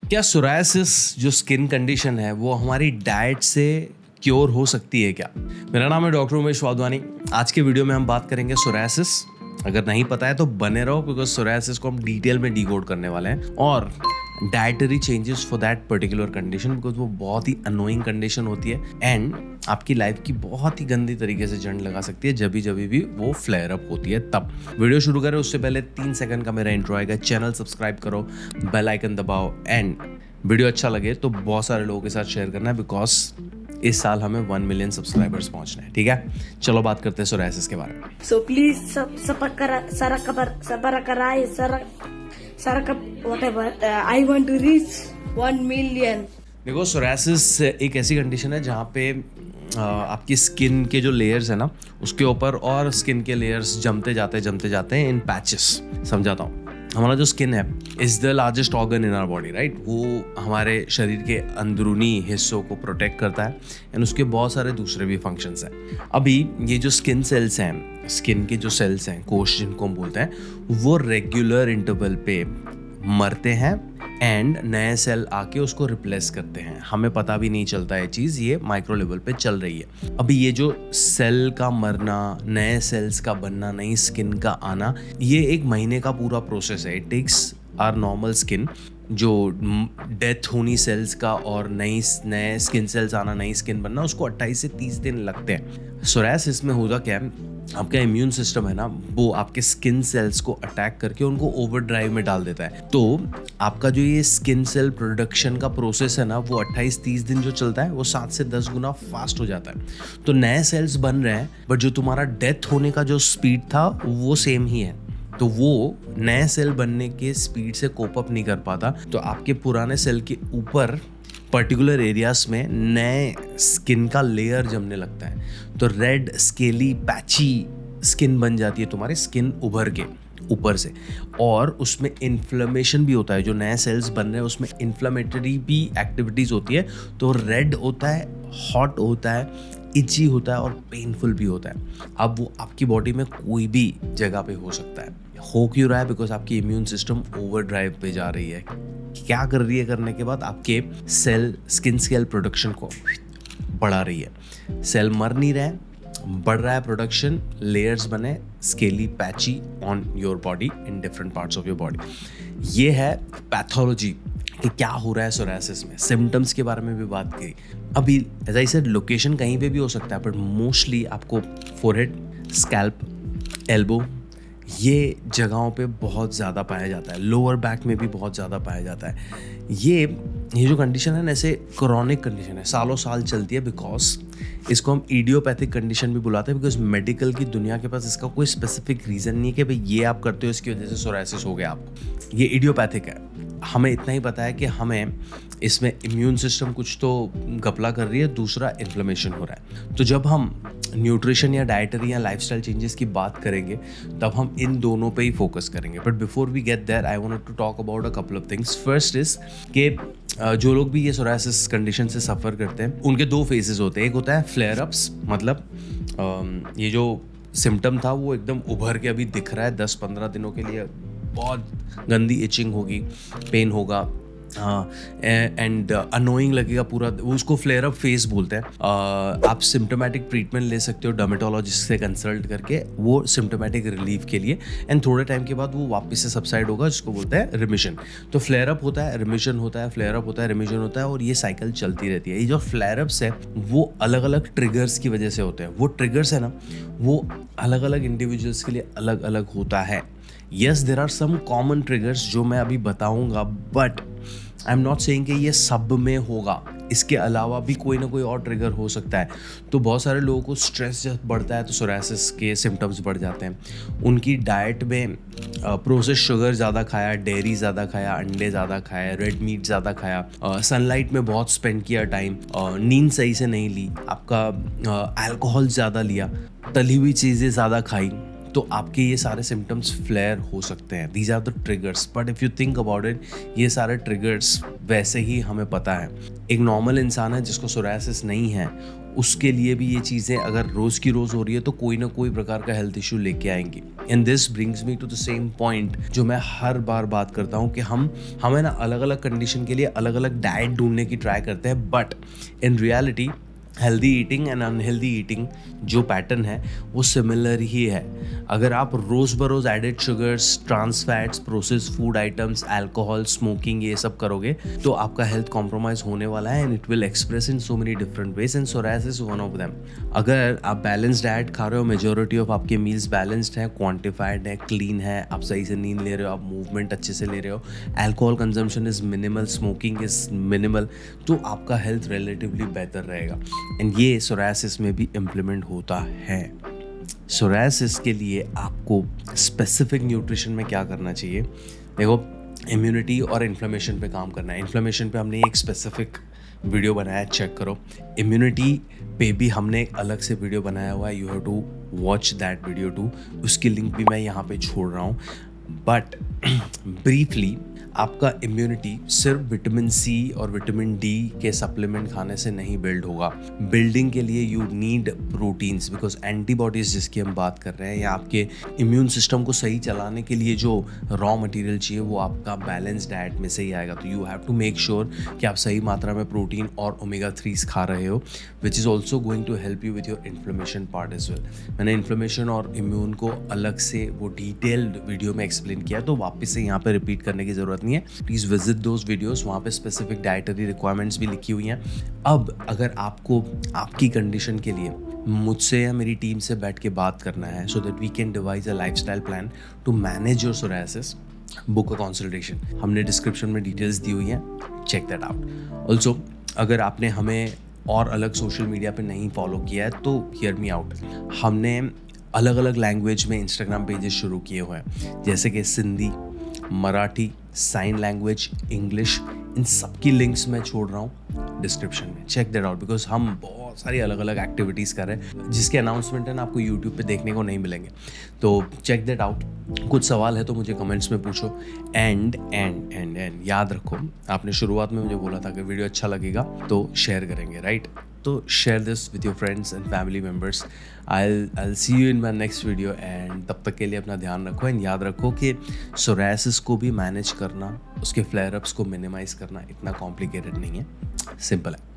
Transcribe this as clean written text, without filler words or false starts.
क्या सोरायसिस जो skin condition है वो हमारी डाइट से क्योर हो सकती है क्या? मेरा नाम है डॉक्टर उमेश वाधवानी। आज के वीडियो में हम बात करेंगे सोरायसिस। अगर नहीं पता है तो बने रहो, बिकॉज सोरायसिस को हम डिटेल में डिकोड करने वाले हैं और dietary changes for that particular condition, because वो बहुत ही अनोइंग कंडीशन होती है एंड आपकी लाइफ की बहुत ही गंदी तरीके से जंग लगा सकती है जब भी वो फ्लेयर अप होती है। तब वीडियो शुरू करें उससे पहले 3 सेकंड का मेरा इंट्रो आएगा। चैनल सब्सक्राइब करो, बेल आइकन दबाओ एंड वीडियो अच्छा लगे तो बहुत सारे लोगों के साथ शेयर करना है, बिकॉज इस साल हमें 1 मिलियन सब्सक्राइबर्स पहुंचना है। ठीक है, चलो बात करते हैं सोरायसिस के बारे में। So please whatever. I want to reach 1 million. देखो, सोरायसिस एक ऐसी कंडीशन है जहाँ पे आपकी स्किन के जो लेयर्स है ना, उसके ऊपर और स्किन के लेयर्स जमते जाते हैं इन पैचेस। समझाता हूँ। हमारा जो स्किन है is the largest organ in our body, right? वो हमारे शरीर के अंदरूनी हिस्सों को प्रोटेक्ट करता है एंड उसके बहुत सारे दूसरे भी फंक्शंस हैं। अभी ये जो स्किन सेल्स हैं, स्किन के जो सेल्स हैं, कोश जिनको हम बोलते हैं, वो रेगुलर इंटरवल पे मरते हैं एंड नए सेल आके उसको रिप्लेस करते हैं। हमें पता भी नहीं चलता है चीज़, ये माइक्रो लेवल पे चल रही है। अभी ये जो सेल का मरना, नए सेल्स का बनना, नई स्किन का आना, ये 1 महीने का पूरा प्रोसेस है। It takes our normal skin, जो डेथ होनी सेल्स का और नए स्किन सेल्स आना, नई स्किन बनना, उसको 28 से 30 दिन लगते हैं। सोरायसिस में होगा क्या है, आपका इम्यून सिस्टम है ना, वो आपके स्किन सेल्स को अटैक करके उनको ओवरड्राइव में डाल देता है। तो आपका जो ये स्किन सेल प्रोडक्शन का प्रोसेस है ना, वो 28-30 दिन जो चलता है वो 7 से 10 गुना फास्ट हो जाता है। तो नए सेल्स बन रहे हैं, बट जो तुम्हारा डेथ होने का जो स्पीड था वो सेम ही है। तो वो नए सेल बनने के स्पीड से कोप अप नहीं कर पाता, तो आपके पुराने सेल के ऊपर पर्टिकुलर एरियाज में नए स्किन का लेयर जमने लगता है। तो रेड स्केली पैची स्किन बन जाती है तुम्हारी स्किन उभर के ऊपर से, और उसमें इन्फ्लेमेशन भी होता है। जो नए सेल्स बन रहे हैं उसमें इन्फ्लेमेटरी भी एक्टिविटीज़ होती है, तो रेड होता है, हॉट होता है, इची होता है और पेनफुल भी होता है। अब वो आपकी बॉडी में कोई भी जगह पे हो सकता है। हो क्यों रहा है? बिकॉज आपकी इम्यून सिस्टम ओवरड्राइव पे जा रही है। क्या कर रही है? करने के बाद आपके सेल, स्किन सेल प्रोडक्शन को बढ़ा रही है। सेल मर नहीं रहे, बढ़ रहा है प्रोडक्शन, लेयर्स बने scaly patchy on your body in different parts of your body. ये है पैथोलॉजी कि क्या हो रहा है सोरायसिस में। सिम्टम्स के बारे में भी बात की। अभी एज आई सेड, लोकेशन कहीं पे भी हो सकता है, बट मोस्टली आपको फोरहेड, स्कैल्प, एल्बो, ये जगहों पे बहुत ज़्यादा पाया जाता है। लोअर बैक में भी बहुत ज़्यादा पाया जाता है। ये जो कंडीशन है ना, ऐसे क्रॉनिक कंडीशन है, सालों साल चलती है। बिकॉज इसको हम इडियोपैथिक कंडीशन भी बुलाते हैं, बिकॉज मेडिकल की दुनिया के पास इसका कोई स्पेसिफिक रीज़न नहीं है कि भाई ये आप करते हो इसकी वजह से सोरायसिस हो गया आपको। ये इडियोपैथिक है। हमें इतना ही पता है कि हमें इसमें इम्यून सिस्टम कुछ तो घपला कर रही है, दूसरा इन्फ्लेमेशन हो रहा है। तो जब हम न्यूट्रिशन या डाइटरी या लाइफस्टाइल चेंजेस की बात करेंगे तब हम इन दोनों पे ही फोकस करेंगे। But before we get there, I want to talk about a couple of things. First is कि जो लोग भी ये सोरायसिस कंडीशन से सफ़र करते हैं, उनके 2 फेजेस होते हैं। एक होता है फ्लेयर अप्स, मतलब ये जो सिम्टम था वो एकदम उभर के अभी दिख रहा है 10-15 दिनों के लिए, बहुत गंदी इचिंग होगी, पेन होगा, एंड अनोइंग लगेगा पूरा, वो उसको फ्लेयर अप फेस बोलते हैं। आप सिम्टोमेटिक ट्रीटमेंट ले सकते हो डर्मेटोलॉजिस्ट से कंसल्ट करके, वो सिम्टोमेटिक रिलीफ के लिए, एंड थोड़े टाइम के बाद वो वापस से सबसाइड होगा, जिसको बोलते हैं रिमिशन। तो फ्लेयर अप होता है, रिमिशन होता है, फ्लेयर अप होता है, रिमिशन होता है, और ये साइकिल चलती रहती है। ये जो फ्लेयर अप्स है वो अलग अलग ट्रिगर्स की वजह से होते हैं। वो ट्रिगर्स है ना, वो अलग अलग इंडिविजुअल्स के लिए अलग अलग होता है। Yes, there are some common triggers जो मैं अभी बताऊंगा, but I am not saying कि ये सब में होगा। इसके अलावा भी कोई ना कोई और ट्रिगर हो सकता है। तो बहुत सारे लोगों को स्ट्रेस जब बढ़ता है तो सोरायसिस के सिम्टम्स बढ़ जाते हैं। उनकी डाइट में प्रोसेस शुगर ज़्यादा खाया, डेयरी ज़्यादा खाया, अंडे ज़्यादा खाया, रेड मीट ज़्यादा खाया, सनलाइट में बहुत स्पेंड किया टाइम, नींद सही से नहीं ली, आपका अल्कोहल ज़्यादा लिया, तली हुई चीज़ें ज़्यादा खाई, तो आपके ये सारे सिम्टम्स फ्लेयर हो सकते हैं। These are the triggers. But if you think about it, ये सारे ट्रिगर्स वैसे ही हमें पता है। एक नॉर्मल इंसान है जिसको सोरायसिस नहीं है, उसके लिए भी ये चीज़ें अगर रोज़ की रोज़ हो रही है तो कोई ना कोई प्रकार का हेल्थ इशू लेके आएंगी। And this brings me to the same point जो मैं हर बार बात करता हूँ कि हमें ना अलग अलग कंडीशन के लिए अलग अलग डाइट ढूंढने की ट्राई करते हैं, but in reality healthy eating and unhealthy eating जो पैटर्न है वो सिमिलर ही है। अगर आप रोज़ बरोज़ added sugars, trans fats, processed food items, alcohol, smoking ये सब करोगे तो आपका हेल्थ कॉम्प्रोमाइज़ होने वाला है and it will express in so many different ways and psoriasis one of them. अगर आप बैलेंस डाइट खा रहे हो, मेजोरिटी ऑफ आपके मील्स बैलेंस्ड हैं, क्वान्टिफाइड है, क्लीन है, आप सही से नींद ले रहे हो, आप मूवमेंट अच्छे से ले रहे हो, alcohol consumption is minimal, smoking is minimal, तो आपका हेल्थ रिलेटिवली बेहतर रहेगा। एंड ये सोरायसिस में भी इम्प्लीमेंट होता है। सोरायसिस के लिए आपको स्पेसिफिक न्यूट्रिशन में क्या करना चाहिए? देखो, इम्यूनिटी और इन्फ्लेमेशन पे काम करना है। इन्फ्लेमेशन पे हमने एक स्पेसिफिक वीडियो बनाया, चेक करो। इम्यूनिटी पे भी हमने एक अलग से वीडियो बनाया हुआ है, you have to watch that video too. उसकी लिंक भी मैं यहाँ पे छोड़ रहा हूँ। बट ब्रीफली आपका इम्यूनिटी सिर्फ विटामिन सी और विटामिन डी के सप्लीमेंट खाने से नहीं बिल्ड होगा। बिल्डिंग के लिए you need proteins, because antibodies जिसकी हम बात कर रहे हैं या आपके इम्यून सिस्टम को सही चलाने के लिए जो रॉ मटेरियल चाहिए वो आपका बैलेंस डाइट में से ही आएगा। तो you have to make sure कि आप सही मात्रा में प्रोटीन और ओमेगा 3s खा रहे हो, which is also going to help you with your inflammation part as well. मैंने इन्फ्लेमेशन और इम्यून को अलग से वो डिटेल्ड वीडियो में एक्सप्लेन किया, तो वापस से यहाँ पे रिपीट करने की ज़रूरत नहीं है। प्लीज़ विजिट दोज वीडियोस, वहाँ पे स्पेसिफिक डाइटरी रिक्वायरमेंट्स भी लिखी हुई हैं। अब अगर आपको आपकी कंडीशन के लिए मुझसे या मेरी टीम से बैठ के बात करना है so that we can devise a lifestyle plan to manage your psoriasis, book a consultation. हमने डिस्क्रिप्शन में डिटेल्स दी हुई हैं, चेक दैट आउट। ऑल्सो अगर आपने हमें और अलग सोशल मीडिया पे नहीं फॉलो किया है तो हियर मी आउट। हमने अलग अलग लैंग्वेज में इंस्टाग्राम पेजेस शुरू किए हुए हैं, जैसे कि Sindhi, Marathi, sign language, English, इन सब की लिंक्स मैं छोड़ रहा हूँ डिस्क्रिप्शन में। चेक दैट आउट, बिकॉज हम बहुत सारी अलग अलग एक्टिविटीज़ कर रहे हैं जिसके अनाउंसमेंट है ना आपको यूट्यूब पे देखने को नहीं मिलेंगे। तो चेक दैट आउट। कुछ सवाल है तो मुझे कमेंट्स में पूछो। एंड याद रखो, आपने शुरुआत में मुझे बोला था कि वीडियो अच्छा लगेगा तो शेयर करेंगे, राइट? तो share this with your friends and family members. I'll see you in my next video and तब तक के लिए अपना ध्यान रखो एंड याद रखो कि सोरायसिस को भी मैनेज करना, उसके फ्लेयर अप्स को मिनिमाइज़ करना इतना कॉम्प्लिकेटेड नहीं है, सिंपल है।